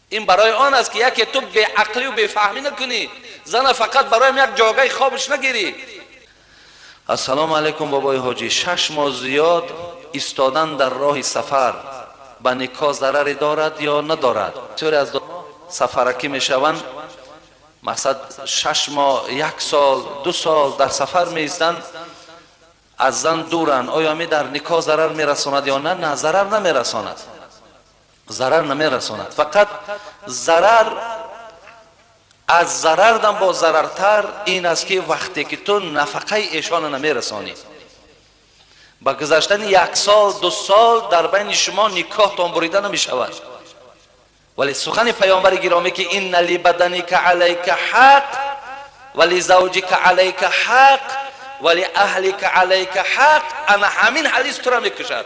این برای آن است که یکی تو به عقلی و به فهمی نکنی، زن فقط برای یک جاگه خوابش نگیری. السلام علیکم بابای حاجی، 6 ماه زیاد ایستادن در راه سفر به نکاح ضرری دارد یا ندارد؟ طوری از سفرکی میشوند، مثلا 6 ماه، 1 سال، 2 سال در سفر میستند، از زن دورن، آیا می در نکاح ضرر میرساند یا نه؟ نه، ضرر نمیرساند، ضرر نمیرساند. فقط ضرر از ضرر دم با ضررتر این است که وقتی که تو نفقه ایشان نمیرسانی، با گذشتن 1 سال 2 سال در بین شما نکاح تان بریده نمیشود. ولی سخن پیامبر گرامی که این لبدنک علیک حق ولی زوجک علیک حق ولی اهلک علیک حق، انا همین حدیث تو را میکشد.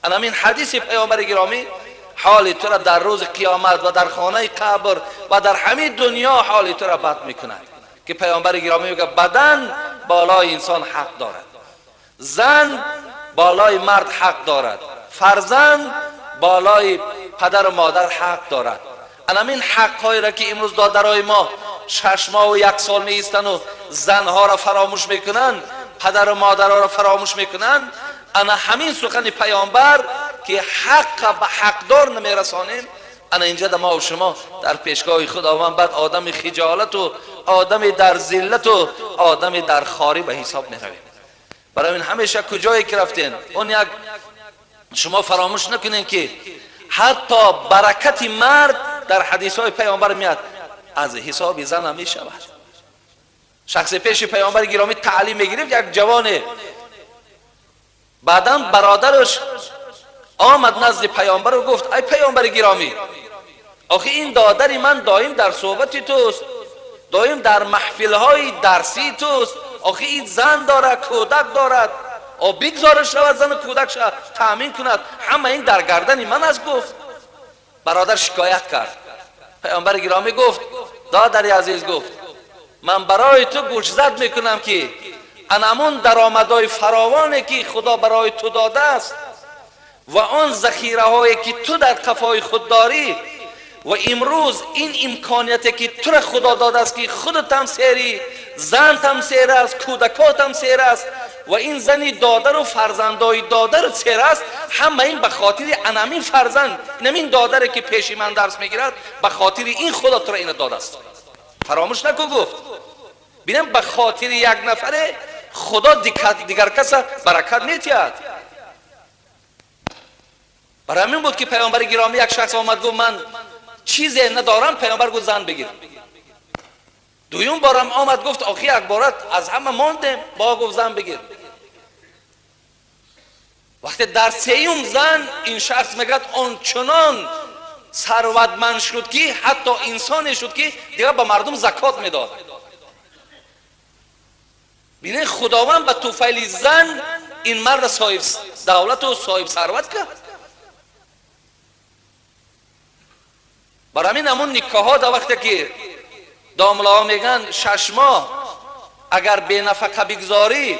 انا همین حدیث پیامبر گرامی حال تو را در روز قیامت و در خانه قبر و در همین دنیا حال تو را بد میکند. که پیامبر گرامی میگه بدن بالای انسان حق دارد، زن بالای مرد حق دارد، فرزند بالای پدر و مادر حق دارد. انا همین حق‌هایی را که امروز دادرای ما 6 ماه و 1 سال می ایستند و زنها را فراموش میکنند، پدر و مادرها را فراموش میکنند، انا همین سخن پیامبر که حق به حقدار نمیرسانیم، انا اینجا در ما و شما در پیشگاه خداوند بعد آدم خجالت و آدم در ذلت و آدم در خاری به حساب میرویم. برای این همیشه کجایی که رفتین اون یک شما فراموش نکنین که حتی برکت مرد در حدیث های پیامبر میاد از حساب زن هم میشود. شخص پیش پیامبر گرامی تعلیم میگرفت، یک جوانه، بعدا برادرش آمد نزد پیامبر و گفت ای پیامبر گرامی، آخه این دادری من دایم در صحبت توست، دایم در محفل های درسی توست، آخه این زن دارد، کودک دارد، او بگذارش رود زن کودکش تامین کند، همه این در گردن من است. گفت برادر شکایت کرد. پیامبر گرامی گفت دادری عزیز، گفت من برای تو گوش زد میکنم که انمون درآمدهای فراوانی که خدا برای تو داده است و آن ذخیره هایی که تو در قفای خود داری و امروز این امکانیتی که تو را خدا داده است که خودت هم سیری، زن هم سیر است، کودکات هم سیر است و این زنی دادر و فرزندای دادر سیر است، همه این به خاطر انمین فرزند، نمین دادره که پیش من درس میگیرد، به خاطر این خدا تو را این داده است. فراموش نکن. گفت ببینم به خاطر یک نفره خدا دیگر کس برکت میتید. برای همین بود که پیامبر گرامی یک شخص آمد گفت من چیزی ندارم، پیامبر گفت زن بگیر. دویم بارم آمد گفت آخی یک بارت از همه ماندیم، با گفت زن بگیر. وقتی در سیوم زن این شخص میگد آن چنان ثروتمند شد که حتی انسانی شد که دیگه به مردم زکات میداد. بینه خداوند به توفیل زن این مرد صاحب دولت و صاحب ثروت کرد. برای همین همون نکاح ها در وقتی که داملا میگن 6 ماه اگر بی نفقه بگذاری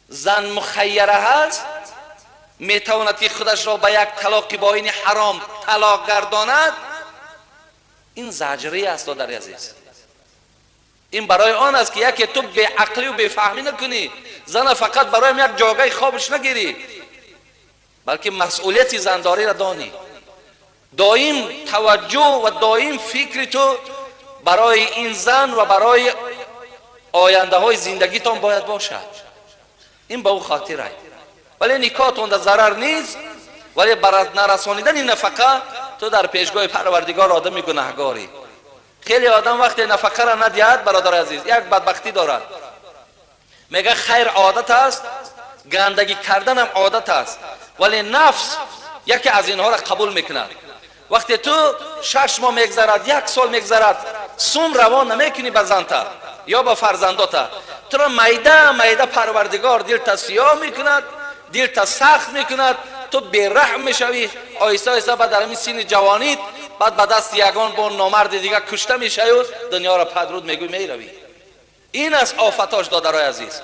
زن مخیره هست، میتواند که خودش را به یک طلاق باین حرام طلاق گرداند. این زجری است در عزیز. این برای آن است که یکی تو به عقلی و به فهمی نکنی، زن فقط برای یک جاگه خوابش نگیری، بلکه مسئولیت زنداری را دانی. دائم توجه و دائم فکر تو برای این زن و برای آینده های زندگیتان باید باشد. این به او خاطره. ولی نکاحتون در ضرر نیست، ولی برای نرسانیدن این نفقه تو در پیشگاه پروردگار آدم گناهگاری. خیلی آدم وقتی نفقه را ندهد برادر عزیز یک بدبختی دارد، میگه خیر عادت است، گندگی کردن هم عادت است، ولی نفس یکی از اینها را قبول میکند. وقتی تو 6 ماه میگذرد، 1 سال میگذرد، سوم روان نمیکنی به زنت یا به فرزندات، تو را میده پروردگار دل تا سیاه میکند، دل تا سخت میکند، تو بیرحم میشوی، آیسته آیسته بعد در همین سین جوانیت بعد به دست یگان با نامرد دیگه کشته میشوی و دنیا را پدرود میگوی میروی. این از آفتاش دادرای عزیز.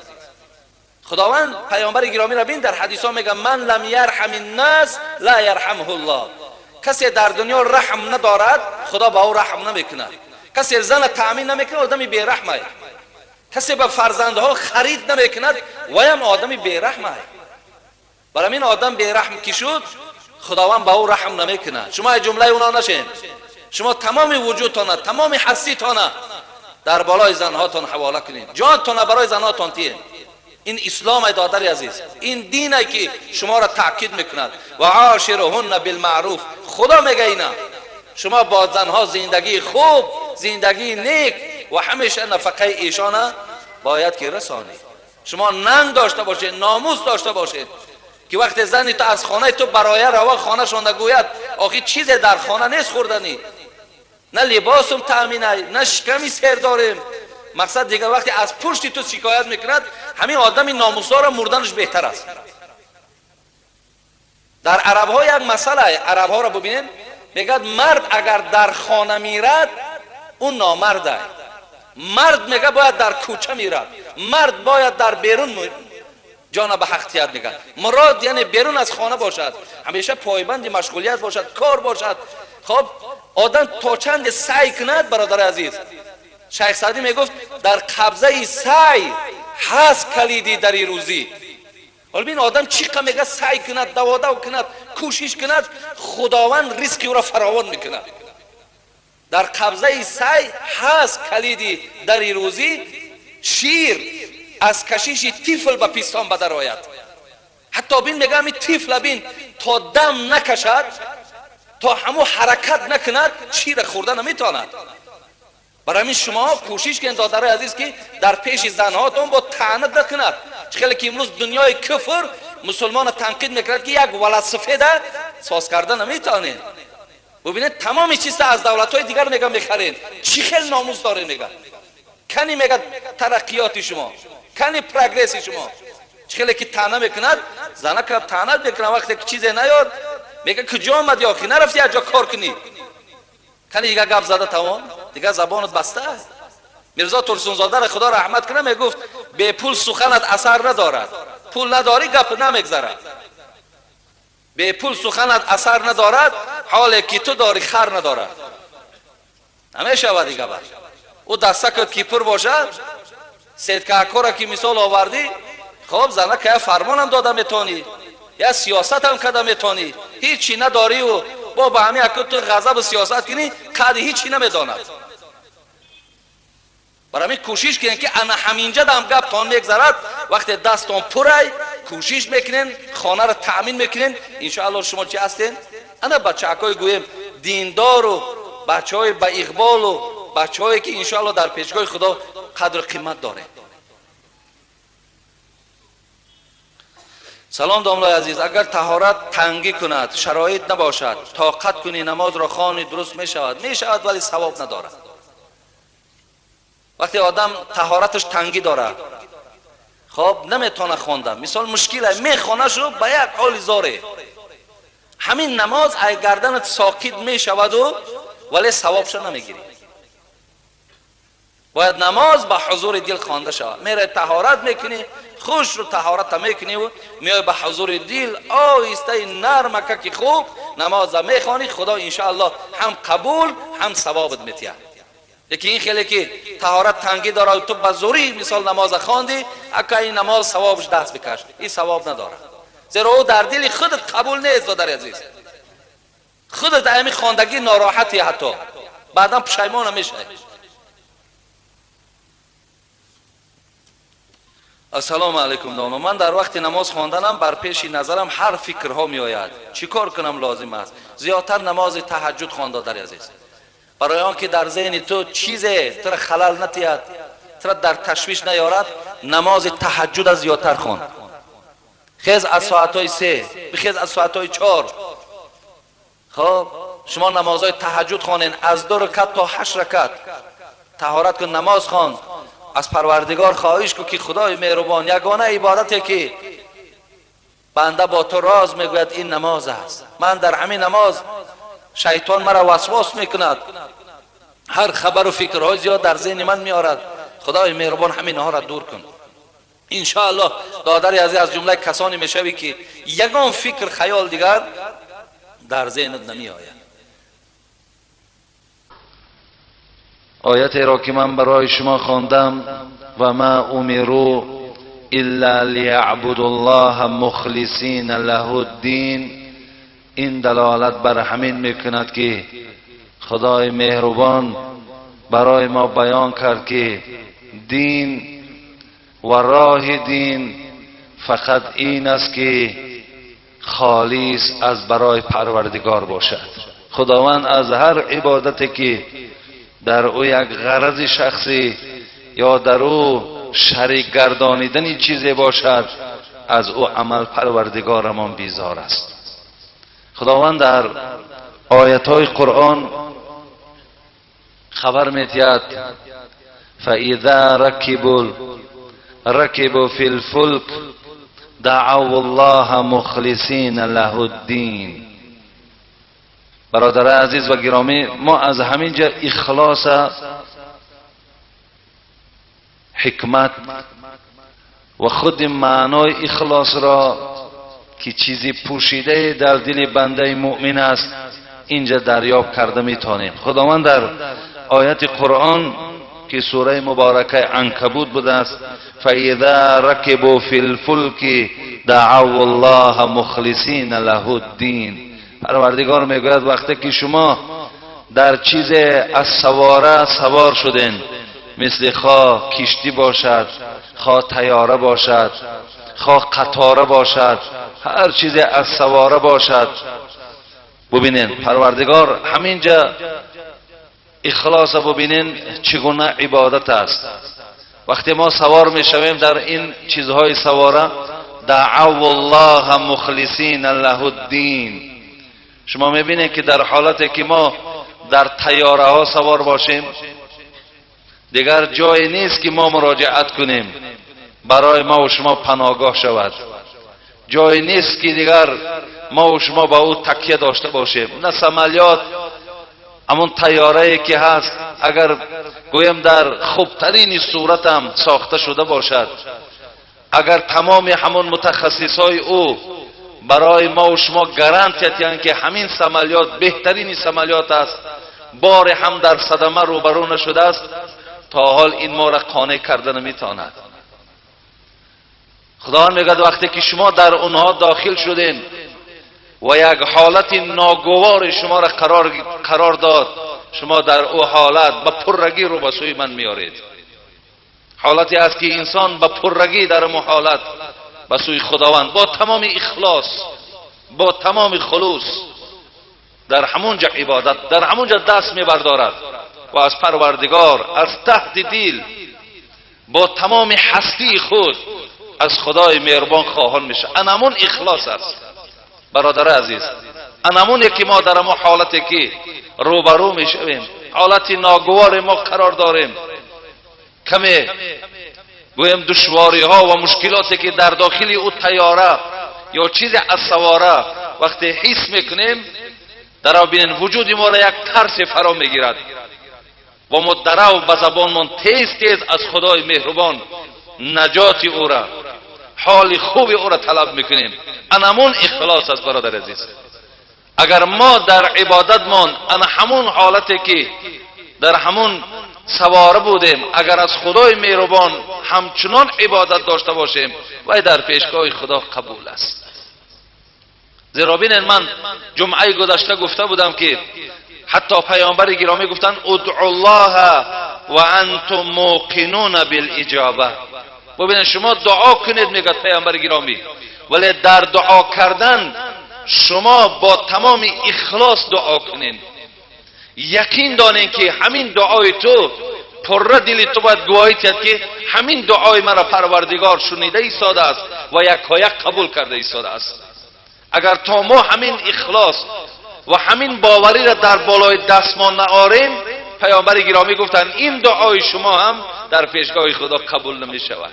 خداوند پیامبر گرامی را بین در حدیث ها میگه من لم یرحم الناس لا یرحمه الله. کسی در دنیا رحم ندارد خدا با او رحم نمیکند. کسی زن تامین نمیکنه آدمی بیرحمه. کسی به فرزندها خرید نمیکند و هم آدمی بیرحمه. برای این آدم بیرحم کی شد خداوند با او رحم نمیکنه. شما جمله اونا نشین. شما تمام وجودتان تمام حسیتان در بالای زنهاتان حواله کنید. جانتان برای زنهاتان تیه. این اسلام ای دادر عزیز، این دین ای که شما را تاکید میکند و عاشرهن بالمعروف. خدا میگه اینا شما با زنها زندگی خوب، زندگی نیک و همیشه نفقه ایشان باید که رسانید. شما ننگ داشته باشید، ناموس داشته باشید که وقت زنی تو از خانه تو برای روا خانه شون نگوید آخه چیز در خانه نیست خوردنی، نه لباسم تامینه، نه شکمی سر داریم. مقصد دیگه وقتی از پشت تو شکایت میکند همین آدمی ناموسدار مردنش بهتر است. در عرب ها یک مسئله، عرب ها را ببینید میگد مرد اگر در خانه میرد اون نامرده. مرد میگه باید در کوچه میرد، مرد باید در بیرون جان به حقیقت میگن. مراد یعنی بیرون از خانه باشد، همیشه پایبند مشغولیت باشد، کار باشد. خب آدم تا چند سعی کند برادر عزیز، شیخ سعدی میگفت در قبضه سعی هست کلیدی در این روزی. حالا ببین آدم چقدر میگه سعی کند، دوادو کند، کوشش کند، خداوند ریسک او را فراوان میکند. در قبضه سعی هست کلیدی در این روزی. شیر از کشیش طفل به پیستان بدر آید. حتی بین میگم این طفل بین تا دم نکشد، تا همو حرکت نکند، شیر خوردن نمیتواند. برای همین شما کوشش کنید دادر عزیز که در پیش زنهاتون با طعنت نکند. خیلی که امروز دنیای کفر مسلمان تنقید میکند که یک ولد سفید ساز کردن نمیتونه. ببینید تمام چیز از دولت‌های دیگر میگم میخرین، چی خیلی ناموس داره میگه. کنی میگه ترقیات شما، کنی پروگرس شما. خیلی که طعنه میکند، زنه که طعنه میکنه وقتی که چیزی نیاد میگه کجا آمدی آخی نرفتی اجا کار کنی. کنی دیگه گپ زده تمام، دیگه زبانت بسته است. میرزا ترسونزاده را خدا رحمت کنه میگفت به پول سخنت اثر ندارد، پول نداری گپ نمیگذره. به پول سخنت اثر ندارد حالی که تو داری خر ندارد. همیشه و دیگه بر او دسته که کیپر باشد سید کاکورا که مثال آوردی، خب زنه که فرمان هم داده میتونی یا سیاست هم کده میتونی، هیچی نداری و با همین اکو تو غضب سیاست کنی کده هیچی نمیداند. برای همین کوشش کنین که انا همینجا دم گپ تان میگذرد، وقتی دستان پره کوشش میکنین خانه را تامین میکنین انشاءالله شما چی هستین؟ انا بچه‌های گویم دیندار و بچه‌های با اقبال و بچه‌هایی که انشاءالله در پیشگاه خدا قدر و قیمت داره. سلام داملای عزیز، اگر طهارت تنگی کند، شرایط نباشد، طاقت کنی نماز را خوانی درست میشود ولی ثواب ندارد. وقتی آدم طهارتش تنگی داره خب نمیتونه خواندن، مثال مشکله میخونه شو به یک حال زاره، همین نماز ای گردنت ساکت میشود و ولی ثوابش نمیگیری. باید نماز با حضور دل خوانده شود. میره طهارت میکنی، خوش رو طهارت میکنی و میای به حضور دل آهسته نرمک که خوب نماز میخوانی، خدا انشاءالله هم قبول هم ثوابت میتیه. یکی این خیلی که طهارت تنگی داره و تو به زوری مثال نماز خواندی، اگه این نماز ثوابش دست بکش، این ثواب نداره، زیرا او در دل خودت قبول نیست. دادر عزیز خودت همین خواندگی ناراحتی، حتی بعدا پشیمان میشه. السلام علیکم دانا، من در وقت نماز خواندنم بر پیش نظرم هر فکرها می آید، چی کار کنم لازم است؟ زیادتر نماز تهجد خوانده در عزیز، برای آنکه در ذهن تو چیزی تو را خلل نتید، تو را در تشویش نیارد، نماز تهجد از زیادتر خوان. خیز از ساعتهای 3 بخیز از ساعتهای 4. خب شما نمازهای تهجد خوانین، از 2 رکعت تا 8 رکعت طهارت کن، نماز خوان، از پروردگار خواهش کن که خدای مهربان یگانه عبادتی که بنده با تو راز میگوید این نماز است. من در همین نماز شیطان مرا وسواس میکند، هر خبر و فکرهای زیاد در ذهن من میارد، خدای مهربان همینها را دور کن. انشاءالله دادر عزیز از جمله کسانی میشوی که یگان فکر خیال دیگر در ذهنت نمی آید. آیت را که من برای شما خواندم و ما امروا الا لیعبدوا الله مخلصین له الدین، این دلالت بر همین میکند که خدای مهربان برای ما بیان کرد که دین و راه دین فقط این است که خالص از برای پروردگار باشد. خداوند از هر عبادتی که در او یک غرض شخصی یا در او شریک گردانیدن چیزی باشد، از او عمل پروردگارمان بیزار است. خداوند در آیات‌های قرآن خبر می‌دهد فاذا ركبوا في الفلك دعوا الله مخلصین له الدین. برادر عزیز و گرامی، ما از همینجا اخلاص حکمت و خود معنای اخلاص را که چیزی پوشیده در دل بنده مؤمن است اینجا دریافت کرده میتونیم. خداوند در آیت قرآن که سوره مبارکه عنکبوت بوده است، فاذا ركبوا في الفلك دعوا الله مخلصین له الدین، پروردگار میگوید وقتی که شما در چیز از سواره سوار شدین، مثل خواه کشتی باشد، خواه طیاره باشد، خواه قطاره باشد، هر چیز از سواره باشد، ببینین پروردگار همینجا اخلاص ببینین چگونه عبادت است. وقتی ما سوار میشویم در این چیزهای سواره، دعوا الله مخلصین له الدین. شما میبینید که در حالتی که ما در طیاره ها سوار باشیم، دیگر جایی نیست که ما مراجعت کنیم برای ما و شما پناهگاه شود، جایی نیست که دیگر ما و شما با او تکیه داشته باشیم. نه سمالیات، همون طیاره‌ای که هست اگر گویم در خوبترین صورت هم ساخته شده باشد، اگر تمام همون متخصصای او برای ما و شما گارانتی یعنی که همین سمالیات بهترین سمالیات است، بار هم در صدمه روبرو نشده است، تا حال این ما را قانع کرده نمیتواند. خدا میگه وقتی که شما در اونها داخل شدین و یک حالت ناگوار شما را قرار داد، شما در او حالت با پررگی رو به سوی من میارید. حالتی است که انسان با پررگی در اون حالت به سوی خداوند با تمام اخلاص، با تمام خلوص در همونجا عبادت، در همونجا دست میبردارد و از پروردگار از ته دل با تمام هستی خود از خدای مهربان خواهان میشه. انمون اخلاص است برادر عزیز. انمون که ما در ما حالتی که روبرو میشویم، حالتی ناگوار ما قرار داریم، کمی گویم دشواری ها و مشکلاتی که در داخل او طیاره یا چیز از سواره وقتی حس میکنیم، در بین وجود ما را یک ترس فرا میگیرد و ما در و به زبانمان تیز از خدای مهربان نجات او را، حال خوب او را طلب میکنیم. انمون اخلاص است برادر عزیز. اگر ما در عبادتمان ان همون حالتی که در همون سواره بودیم، اگر از خدای مهربان همچنان عبادت داشته باشیم، و در پیشگاه خدا قبول است. زیرا ببینید من جمعه گذشته گفته بودم که حتی پیامبر گرامی گفتن ادعوا الله و انتم موقنون بالاجابه. ببینید شما دعا کنید، میگه پیامبر گرامی، ولی در دعا کردن شما با تمام اخلاص دعا کنید. یقین دانین که همین دعای تو پر دل تو باید گواهی دهد که همین دعای مرا پروردگار شنیده ایستاده است و یکایک قبول کرده ایستاده است. اگر تا ما همین اخلاص و همین باوری را در بالای دستمان نآریم، پیامبر گرامی گفتن این دعای شما هم در پیشگاه خدا قبول نمی شود.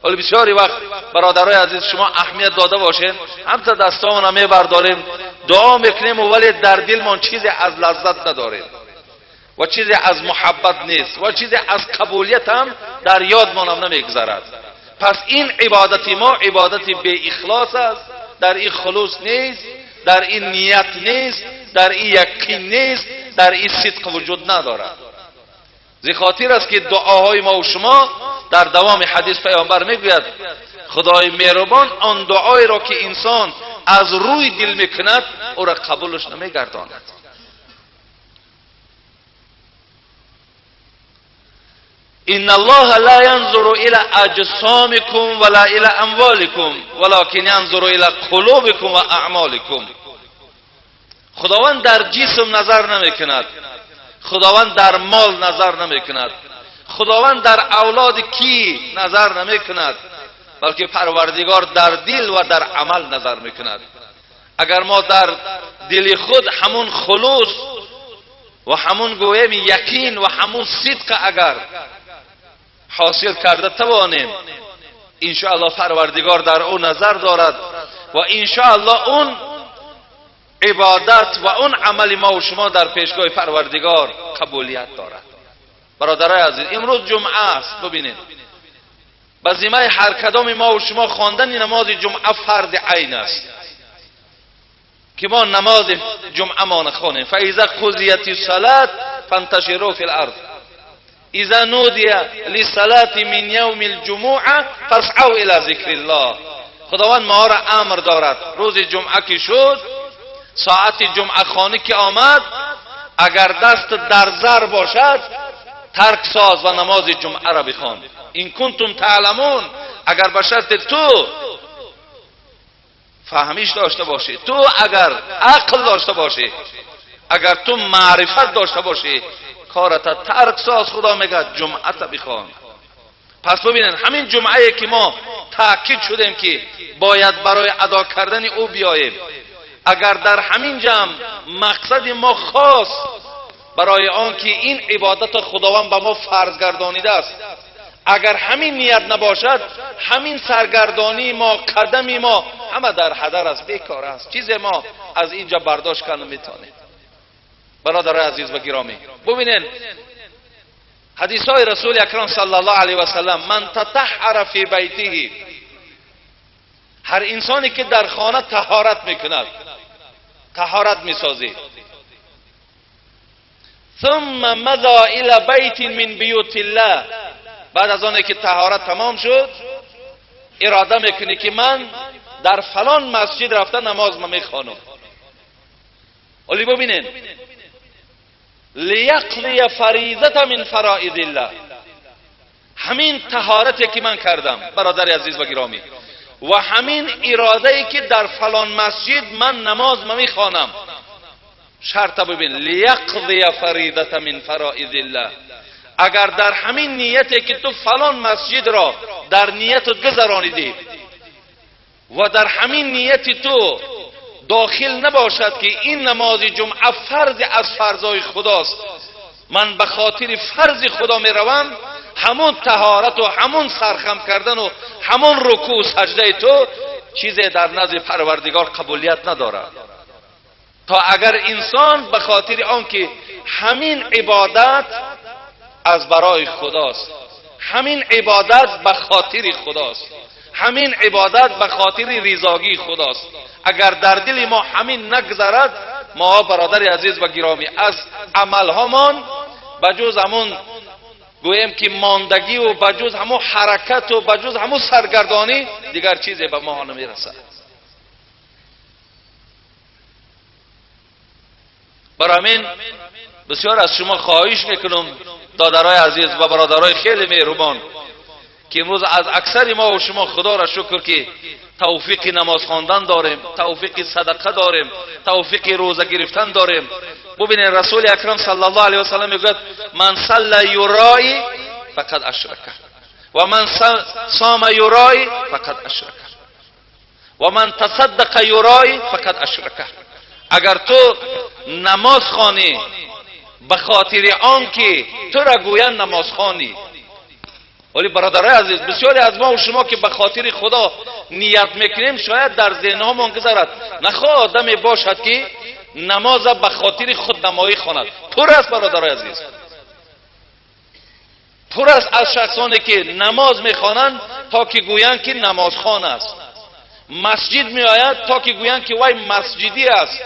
ولی بسیاری وقت برادرای عزیز شما اهمیت داده باشین، هم تا دستامون هم میبرداریم دعا میکنیم ولی در دلمون چیزی از لذت نداریم و چیزی از محبت نیست و چیزی از قبولیت هم در یادمان هم نمیگذرد. پس این عبادت ما عبادت بی اخلاص است، در این خلوص نیست، در این نیت نیست، در این یقین نیست، در این صدق وجود ندارد. زی خاطر است که دعاهای ما و شما در دوام حدیث پیامبر میگوید خدای مهربان آن دعای را که انسان از روی دل میکند او را قبولش نمیگرداند. ان الله لا ينظر الى اجسامكم ولا الى اموالكم ولكن ينظر الى قلوبكم و اعمالكم. خداوند در جسم نظر نمیکند، خداوند در مال نظر نمیکند، خداوند در اولاد کی نظر نمیکند، بلکه پروردگار در دل و در عمل نظر میکند. اگر ما در دل خود همون خلوص و همون گویم یقین و همون صدق اگر حاصل کرده توانیم، انشاءالله پروردگار در او نظر دارد و انشاءالله اون عبادت و اون عمل ما و شما در پیشگاه پروردگار قبولیت دارد. برادرای عزیز، امروز جمعه است. ببینید به ذمه هر کدام ما و شما خواندن نماز جمعه فرض عین است که ما نماز جمعه ما نخوانیم. فاذا قضیت الصلاه فانتشروا فی الارض اذا نودی للصلاه من یوم الجمعه فاسعوا الى ذکر الله. خداوند ما را امر دارد روز جمعه که شد، ساعت جمعه خانی که آمد، اگر دست در زر باشد ترک ساز و نماز جمعه را بخوان. این کنتم تعلمون، اگر به شرط تو فهمیش داشته باشی، تو اگر عقل داشته باشی، اگر تو معرفت داشته باشی، کارت ترک ساز. خدا میگه جمعه تا بخوان. پس ببینید همین جمعه که ما تاکید شدیم که باید برای ادا کردن او بیاییم، اگر در همین جمع مقصد ما خاص برای آن که این عبادت خداوند به ما فرض گردانیده است، اگر همین نیت نباشد، همین سرگردانی ما، قدمی ما همه در هدر است، بیکار است، چیز ما از اینجا برداشت کنه میتونه. برادر عزیز و گرامی، ببینید حدیث های رسول اکرم صلی الله علیه و سلم، من تطهر فی بیته، هر انسانی که در خانه طهارت میکند، طهارت میسازی، ثم مضى الى بیت من بیوت الله، بعد از آنه که طهارت تمام شد اراده میکنی که من در فلان مسجد رفته نماز میخوانم، ولی ببینین لیقضی فریضه من فرائض الله، همین طهارتی که من کردم برادر عزیز و گرامی و همین اراده ای که در فلان مسجد من نماز میخوانم، شرط ببین لیقضی فریضه من فرائض الله، اگر در همین نیتی که تو فلان مسجد را در نیت گذرانیدی و در همین نیت تو داخل نباشد که این نماز جمعه فرض از فرضای خداست، من به خاطر فرض خدا می روم، همون طهارت و همون سرخم کردن و همون رکوع و سجده تو چیزی در نزد پروردگار قبولیت ندارد. تا اگر انسان به خاطر آنکه همین عبادت از برای خداست، همین عبادت به خاطر خداست، همین عبادت به خاطر رضاگی خداست، اگر در دل ما همین نگذرد، ما برادر عزیز و گرامی از عملهامان بجز همون گویم که ماندگی و بجز همون حرکت و بجز همون سرگردانی دیگر چیزی به ما نمیرسد. برای همین بسیار از شما خواهش میکنم دادرای عزیز و برادرای خیلی مهربان که امروز از اکثر ما و شما خدا را شکر که توفیق نماز خواندن داریم، توفیق صدقه داریم، توفیق روزه گرفتن داریم. ببینید رسول اکرم صلی الله علیه و سلم میگوید من صلی یرای فقد اشرک و من صام یرای فقد اشرک و من تصدق یرای فقد اشرک. اگر تو نماز خوانی به خاطر آن که تو را گویند نماز خوانی، ولی برادرای عزیز بسیاری از ما و شما که به خاطر خدا نیت میکنیم شاید در ذهن ها منگذرد نخواه آدمی باشد که نماز به خاطر خودنمایی خواند. پر است برادرای عزیز، پر است از شخصانی که نماز میخوانند تا که گویند که نماز خوان است، مسجد می آید تا که گویند که وای مسجدی است.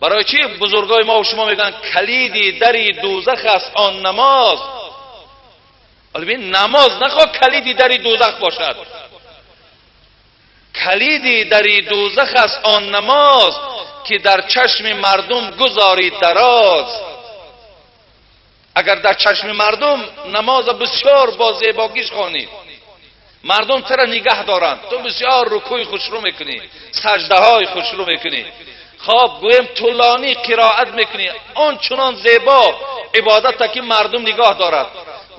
برای چی بزرگای ما و شما میگن کلیدی دری دوزخ است آن نماز؟ ولی ببین نماز نخواه کلیدی دری دوزخ باشد. کلیدی دری دوزخ است آن نماز که در چشم مردم گذارید دراز. اگر در چشم مردم نماز بسیار با زیباگیش خوانید، مردم ترا نگه دارند، تو بسیار رکوع خوشرو میکنی، سجده های خوشرو میکنی، خواب گویم طولانی قرائت میکنی، آن چنان زیبا عبادت که مردم نگاه دارد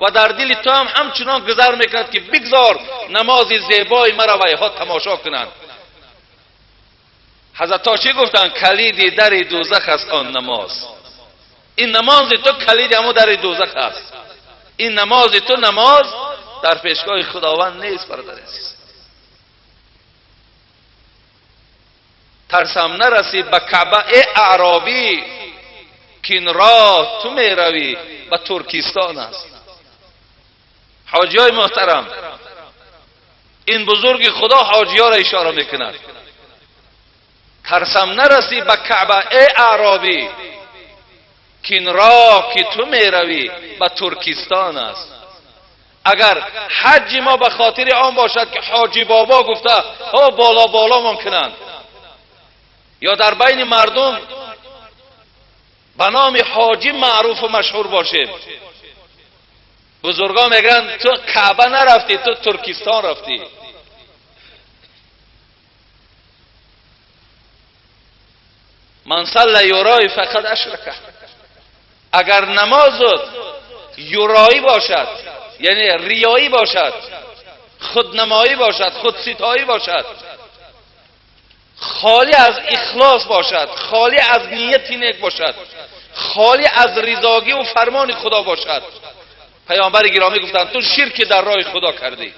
و در دل تو هم همچنان گذر میکند که بگذار نماز زیبای مرا و ها تماشا کنند. حضرت ها چی گفتن؟ کلید در دوزخ است آن نماز. این نماز تو کلید همو در دوزخ است. این نماز تو نماز در پیشگاه خداوند نیست برادر عزیز. ترسم نرسی به کعبه ای اعرابی که این راه تو می روی به ترکستان است. حاجی های محترم، این بزرگ خدا حاجی ها را اشاره میکند. ترسم نرسی به کعبه ای اعرابی که این راه که تو می روی به ترکستان است. اگر حج ما به خاطر آن باشد که حاجی بابا گفته ها بالا بالا ممکنند، یا در بین مردم به نام حاجی معروف و مشهور باشیم، بزرگان میگن تو کعبه نرفتی، تو ترکستان رفتی. من صلی یرای فقط اشرکه. اگر نمازت یرایی باشد، یعنی ریایی باشد، خودنمایی باشد، خودستایی باشد، خالی از اخلاص باشد، خالی از نیت نیک باشد، خالی از رضاگی و فرمان خدا باشد، پیامبر گرامی گفتند تو شرک در راه خدا کردی.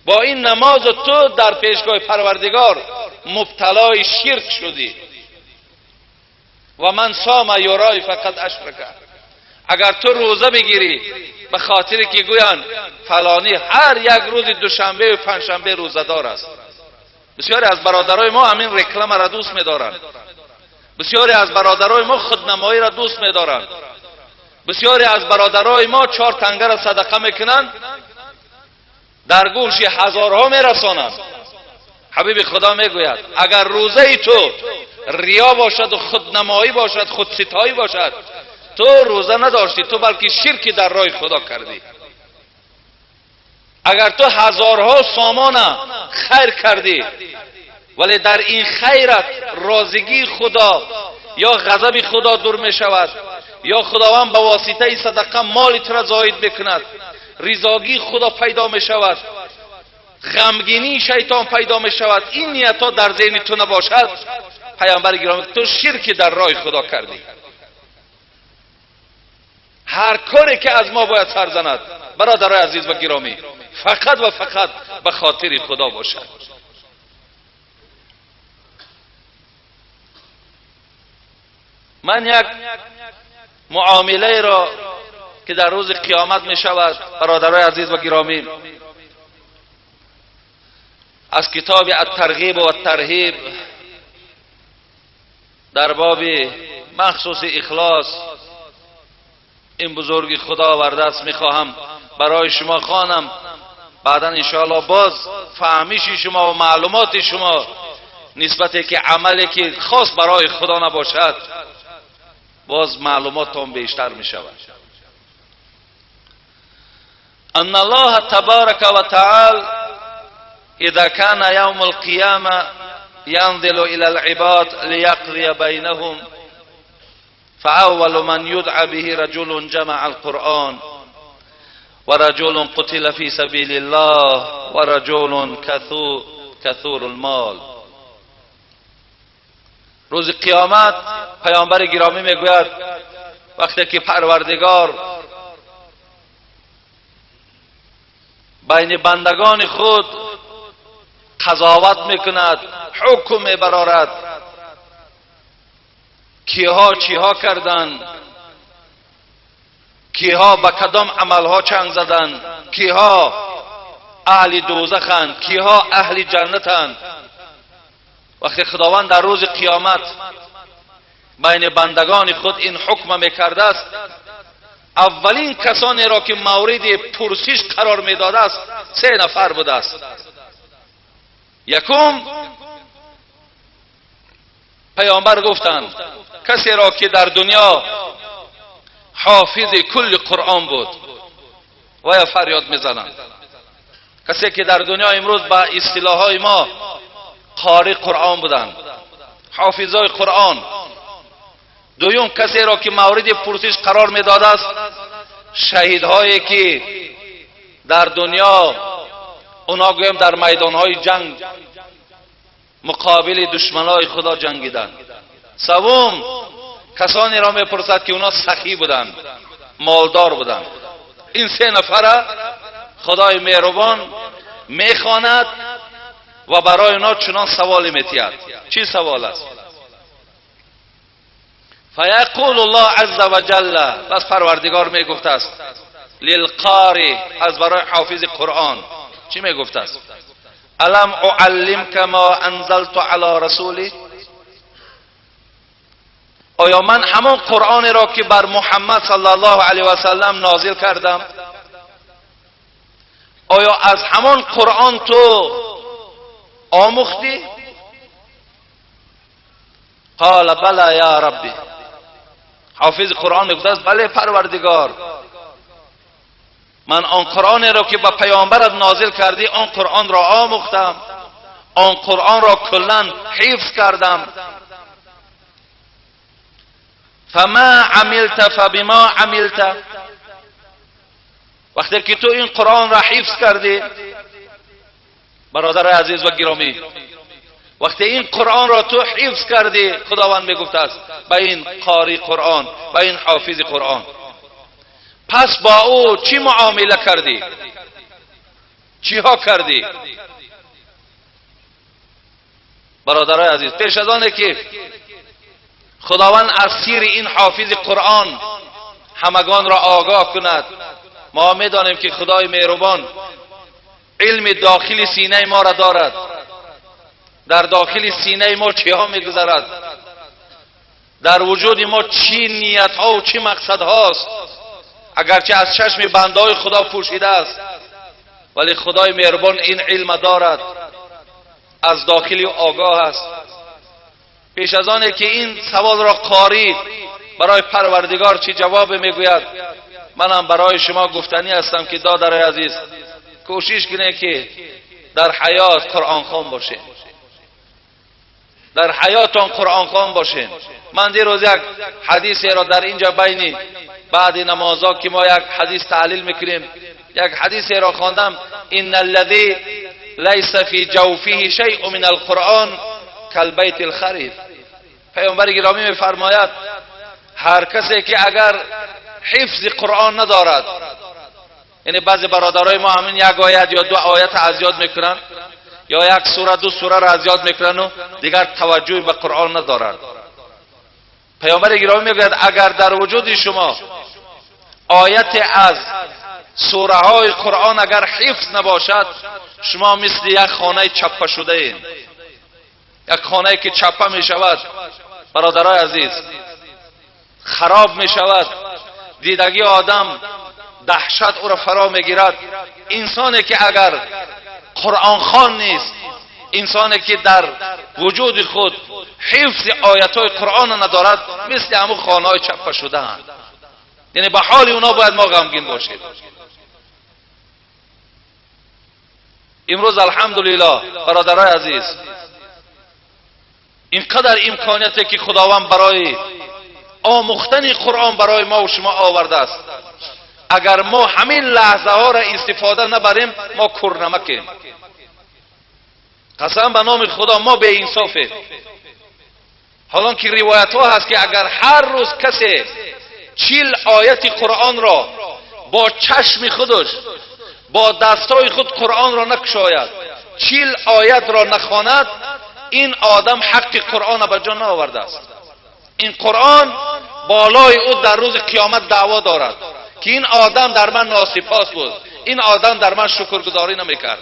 با این نماز تو در پیشگاه پروردگار مبتلای شرک شدی. و من صام یرای فقط اشرکه. اگر تو روزه بگیری به خاطر که گویند فلانی هر یک روز دوشنبه و پنجشنبه روزه دار است، بسیاری از برادرای ما همین رکلام را دوست می‌دارند، بسیاری از برادرای ما خودنمایی را دوست می‌دارند، بسیاری از برادرای ما 4 تنگه را صدقه میکنند، در گوش هزارها میرسانند. حبیب خدا میگوید اگر روزه تو ریا باشد و خودنمایی باشد، خودستایی باشد، تو روزه نداشتی، تو بلکه شرک در راه خدا کردی. اگر تو هزارها سامان خیر کردی ولی در این خیرت رازگی خدا یا غضب خدا دور می شود، یا خداوند به واسطه صدقه مالت را زاید بکند، رضاگی خدا پیدا می شود، غمگینی شیطان پیدا می شود، این نیت ها در ذهن تو نباشد، پیامبر گرامی تو شرک در راه خدا کردی. هر کاری که از ما باید سر زند برادرای عزیز و گرامی فقط و فقط به خاطر خدا باشد. من یک معامله را که در روز قیامت می شود برادرای عزیز و گرامی از کتاب الترغیب و الترهیب در باب مخصوص اخلاص این بزرگ خدا آورده است، میخواهم برای شما خوانم، بعدا انشاءالله باز فهمیش شما و معلومات شما نسبت که عملی که خاص برای خدا نباشد باز معلوماتم بیشتر می شود. ان الله تبارک و تعالی اذا كان يوم القيامه ينزل الى العباد ليقضي بينهم فاول من يدعى به رجل جمع القرآن ورجل قتل في سبيل الله ورجل كثور المال. روز قیامت پیامبر گرامی میگوید وقتی که پروردگار بین بندگان خود قضاوت میکند، حکم میبرارد، کیها چیها کردند، کیها به کدام عملها چنگ زدند، کیها اهل دوزخند، کیها اهل جنتند. وقتی خداوند در روز قیامت بین بندگان خود این حکم میکرده است، اولین کسانی را که مورد پرسش قرار میداده است 3 نفر بوده است. یکم پیامبر گفتند کسی را که در دنیا حافظ کل قرآن بود و یا فریاد میزنند، کسی که در دنیا امروز با اصطلاح های ما قاری قرآن بودند، حافظای قرآن. دوم کسی را که مورد پرسش قرار میداده است شهیدهایی که در دنیا اونا گویم در میدانهای جنگ مقابل دشمنای خدا جنگیدند. سوم کسانی را میپرسد که اونا سخی بودند، مالدار بودند. این 3 نفر خدای مهربان میخواند و برای اونا چنان سوال میتید. چی سوال است؟ فیقول الله عز وجل، بس پروردگار میگفته است للقاری، از برای حافظ قرآن چی میگفته است؟ الم اعلمک ما انزلت علی رسولی، آیا من همان قرآن را که بر محمد صلی الله علیه و سلم نازل کردم، آیا از همان قرآن تو آموختی؟ قال بله یا ربی، حافظ قرآن میگفته است بله پروردگار، من آن قرآن را که با پیامبرت نازل کردی آن قرآن را آموختم، آن قرآن را کلا حفظ کردم. فما عملت فبما عملت، وقتی که تو این قرآن را حفظ کردی برادر عزیز و گرامی، وقتی این قرآن را تو حفظ کردی، خداوند میگفته است به این قاری قرآن، به این حافظ قرآن، پس با او چی معامله کردی؟ چی ها کردی؟ برادرای عزیز، پیش از آنه که خداوند از سیر این حافظ قرآن همگان را آگاه کند، ما میدانیم که خدای مهربان علم داخل سینه ما را دارد. در داخل سینه ما چی ها میگذرد، در وجود ما چی نیت ها و چی مقصد هاست، اگرچه از چشم بنده های خدا پوشیده است، ولی خدای مهربان این علم دارد، از داخلی آگاه است. پیش از آنه که این سوال را قاری برای پروردگار چی جواب میگوید، منم برای شما گفتنی هستم که دادر عزیز کوشش کنید که در حیات قرآن خوان باشین، در حیاتان قرآن خوان باشین. من دیروز یک حدیثی را در اینجا بین بعد نمازها که ما یک حدیث تعلیل میکنیم، یک حدیثی را خواندم، ان الذی لیس فی جوفه شیء من القرآن کالبیت الخریف. پیامبر گرامی میفرماید هر کسی که اگر حفظ قرآن ندارد، یعنی بعضی برادرای ما همین یک آیت یا 2 آیت از یاد میکنن یا یک سوره 2 سوره را از یاد میکنن و دیگر توجه به قرآن ندارد. پیامبر گرامی میگوید اگر در وجود شما آیت از سوره های قرآن اگر حفظ نباشد، شما مثل یک خانه چپه شده این، یک خانه که چپه می شود برادرای عزیز خراب می شود، دیدگی آدم دهشت او را فرا می گیرد. انسانی که اگر قرآن خوان نیست، انسانی که در وجود خود حفظ آیت های قرآن ندارد، مثل همون خانه های چپه شده اند. یعنی به حال اونا باید ما غمگین باشیم. امروز الحمدلله برادرای عزیز اینقدر امکانیتی که خداوند برای آموختن قرآن برای ما و شما آورده است، اگر ما همین لحظه ها را استفاده نبریم ما کرنمکیم. قسم به نام خدا ما به انصافیم. حالا که روایت ها هست که اگر هر روز کسی 40 آیت قرآن را با چشم خودش با دستای خود قرآن را نکشاید، 40 آیت را نخواند، این آدم حق قرآن به جا نآورده است. این قرآن بالای او در روز قیامت دعوا دارد که این آدم در من ناسپاس بود، این آدم در من شکرگزاری نمیکرد.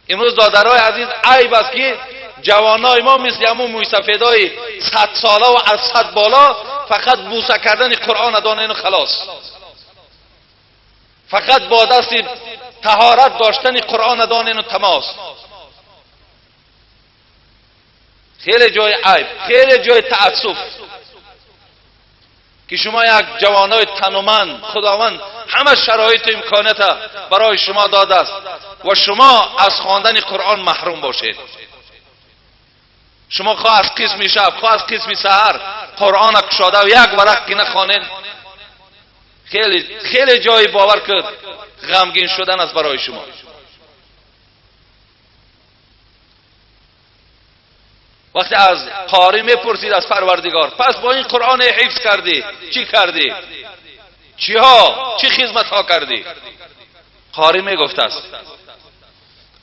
امروز دادرای عزیز عیب است که جوانای ما مثل همون موسفیدای 100 ساله و از 100 بالا فقط بوسه کردن قرآن دانین و خلاص، فقط با دست طهارت داشتن قرآن دانین و تماس. خیلی جای عیب، خیلی جای تأسف که شما یک جوانای تنومند خداوند همه شرایط امکانات برای شما داده است و شما از خواندن قرآن محروم باشید. شما خواه از قسم شب خواه از قسم سحر قرآن کشاده و یک ورق که نخوانید، خیلی جای باور کرد غمگین شدن است برای شما. وقتی از قاری میپرسید از پروردگار پس با این قرآن حفظ کردی چی کردی؟ چی خدمت ها کردی؟ قاری میگفت است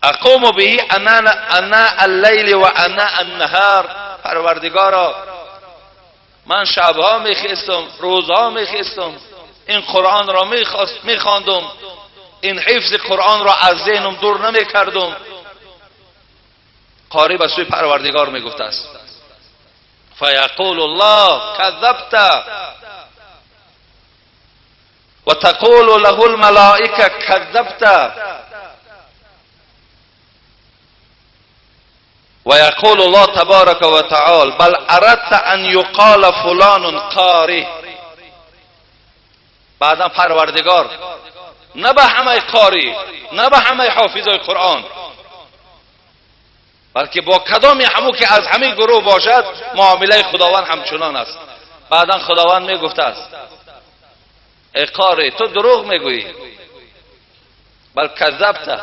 اقوم به انا اللیل و انا النهار. پروردگارا من شبها میخواستم روزها میخواستم این قرآن را میخواندم، این حفظ قرآن را از ذهنم دور نمیکردم. قاری به سوی پروردگار میگفت است فیقول الله کذبت و تقول له الملائکه کذبت و یقول الله تبارک و تعالی بل اردت ان یقال فلان قاری. بعدا پروردگار نه به همه قاری نه به همه حافظای قرآن بلکه با کدامی همو که از همه گروه باشد معامله خداوند همچنان است. بعدا خداوند میگفته است ای قاری تو دروغ میگویی، بل کذبت.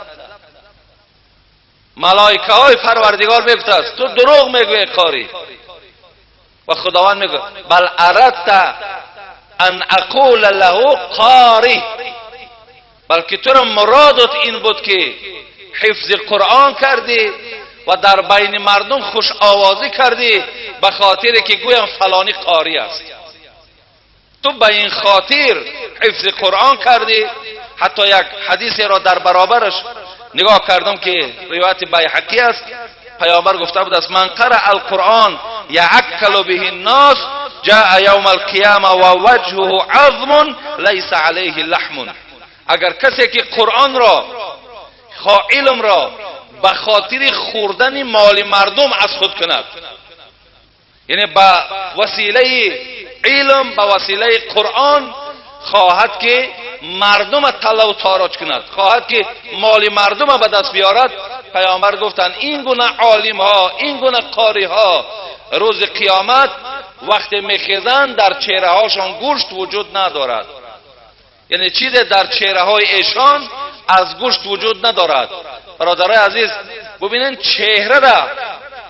ملائکه های پروردگار میگفته است تو دروغ میگویی قاری، و خداوند میگه بل اردت ان اقول له قاری، بلکه تو را مرادت این بود که حفظ قرآن کردی و در بین مردم خوش آوازی کردی به خاطر که گویم فلانی قاری است. تو به این خاطر حفظ قرآن کردی. حتی یک حدیثی را در برابرش نگاه کردم که روایت بیهقی است. پیامبر گفته بود است من قرأ القرآن یعکل به الناس جاء یوم القیامه و وجهه عظم لیس علیه لحم. اگر کسی که قرآن را علم را به خاطر خوردن مال مردم از خود کند، یعنی به وسیله علم به وسیله قرآن خواهد که مردم طلا و تاراج کند، خواهد که مال مردم به دست بیارد، پیامبر گفتند این گونه عالم ها این گونه قاری ها روز قیامت وقتی میخیزند در چهره هاشان گوشت وجود ندارد. یعنی چیز در چهره های ایشان از گوشت وجود ندارد. برادرای عزیز ببینن چهره را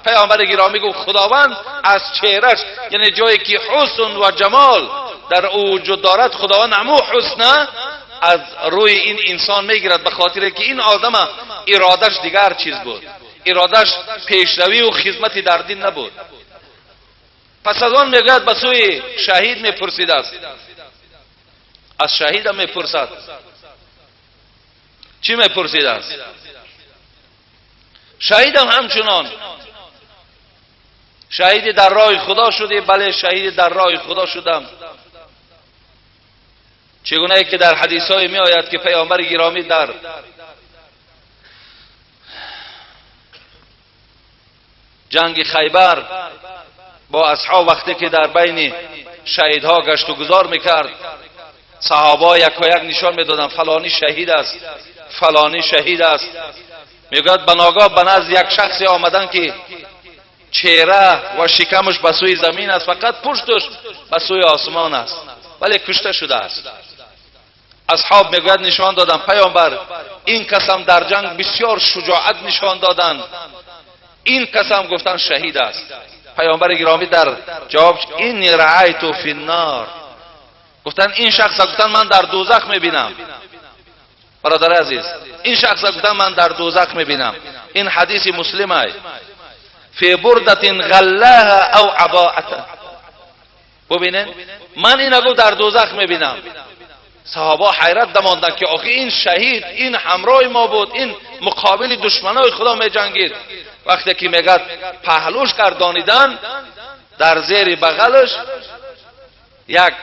پیامبر گرامی گفت خداوند از چهرهش، یعنی جایی که حسن و جمال در او وجود دارد، خداوند همو حسن از روی این انسان میگیرد، به خاطر که این آدم ارادش دیگر چیز بود، ارادش پیشروی و خدمتی در دین نبود. پس از آن میگوید به سوی شهید میپرسید است، از شهید هم میپرسد. چی میپرسید است؟ شهید هم همچنان شهید در راه خدا شدی؟ بله شهید در راه خدا شدم. چگونه ای که در حدیث های می آید که پیامبر گرامی در جنگ خیبر با اصحاب وقتی که در بین شهیدها گشت و گذار میکرد، صحابه یک و یک نشان میدادند فلانی شهید است فلانی شهید است. میگوید بناگاه به نزد یک شخصی آمدن که چهره و شکمش به سوی زمین است، فقط پشتش به سوی آسمان است، ولی کشته شده است. اصحاب میگوید نشان دادن پیامبر این قسم در جنگ بسیار شجاعت نشان دادند، این قسم گفتن شهید است. پیامبر گرامی در جواب اینی رأیت فی النار، گفتن این شخص گفتن من در دوزخ میبینم. برادر عزیز این شخص گفتن من در دوزخ میبینم. این حدیث مسلمه فی بردت غلاها او عباءه. ببینید من اینو در دوزخ میبینم، صحابه حیرت دماندن که آخه این شهید، این همراه ما بود، این مقابل دشمنای خدا می جنگید. وقتی که میگه پهلوش گردانیدن، در زیر بغلش یک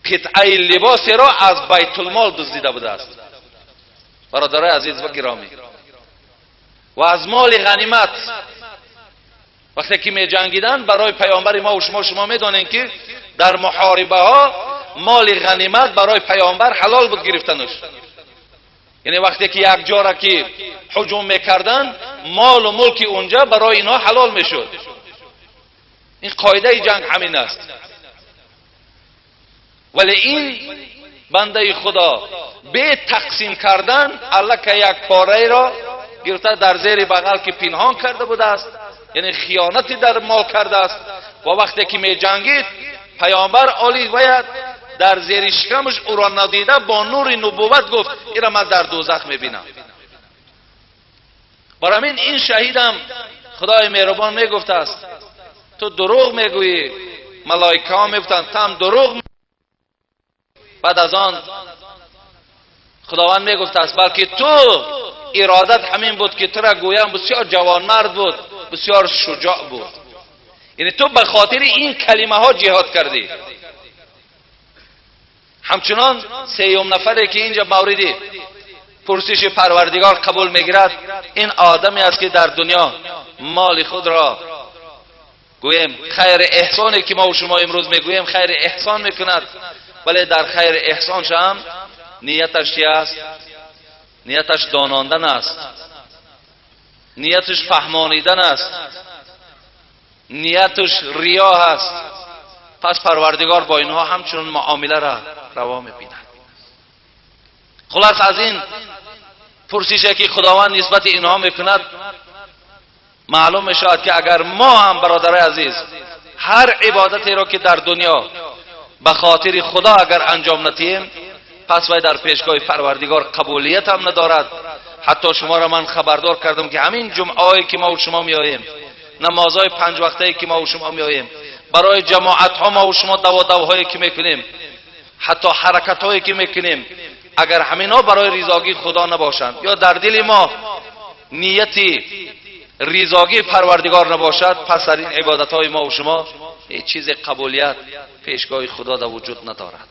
قطعه لباسی را از بیت المال دزدیده بوده است. برادرای عزیز و گرامی، و از مال غنیمت وقتی که می جنگیدن برای پیامبر ما و شما میدونین که در محاربه ها مال غنیمت برای پیامبر حلال بود گرفتنش. یعنی وقتی که یک جا را که هجوم میکردن، مال و ملک اونجا برای اینها حلال میشد. این قاعده جنگ همین است. ولی این بنده خدا به تقسیم کردن الله که یک پاره را گرفته در زیر بغل که پنهان کرده بوده است، یعنی خیانتی در مال کرده است. و وقتی که می جنگید پیامبر عالی باید در زیر شکمش او را ندیده با نور نبوت گفت این را من در دوزخ میبینم. برای این شهیدم خدای مهربان میگفته است تو دروغ میگویی، ملائکه ها میگفتند تو هم دروغ میگویی. بعد از آن خداوند میگفته است بلکه تو ارادت همین بود که تو را گویم بسیار جوانمرد بود، بسیار شجاع بود. یعنی تو به خاطر این کلمه ها جهاد کردی. همچنان سیوم نفری که اینجا موردی پرسش پروردگار قبول میگیرد، این آدمی است که در دنیا مال خود را گویم خیر احسانی که ما و شما امروز میگوییم خیر احسان میکند، ولی در خیر احسانش هم نیتش چی است؟ نیتش داناندن است، نیتش فهمانیدن است، نیتش ریا است. پس پروردگار با اینها همچنان معامله را روا می‌بیند. خلاص از این پرسشی که خداوند نسبت اینها میکند معلوم میشود که اگر ما هم برادرای عزیز هر عبادتی را که در دنیا به خاطر خدا اگر انجام ندهیم، پس وای در پیشگاه پروردگار قبولیت هم ندارد. حتی شما را من خبردار کردم که همین جمعه‌ای که ما و شما میاییم، نمازهای 5 وقته که ما و شما میاییم، برای جماعت ها ما و شما دوهایی که میکنیم، حتی حرکت هایی که میکنیم، اگر همینا برای رضاگی خدا نباشند یا در دل ما نیتی رضاگی پروردگار نباشد، پس در این عبادت های ما و شما هیچ چیز قبولیت پیشگاه خدا در وجود ندارد.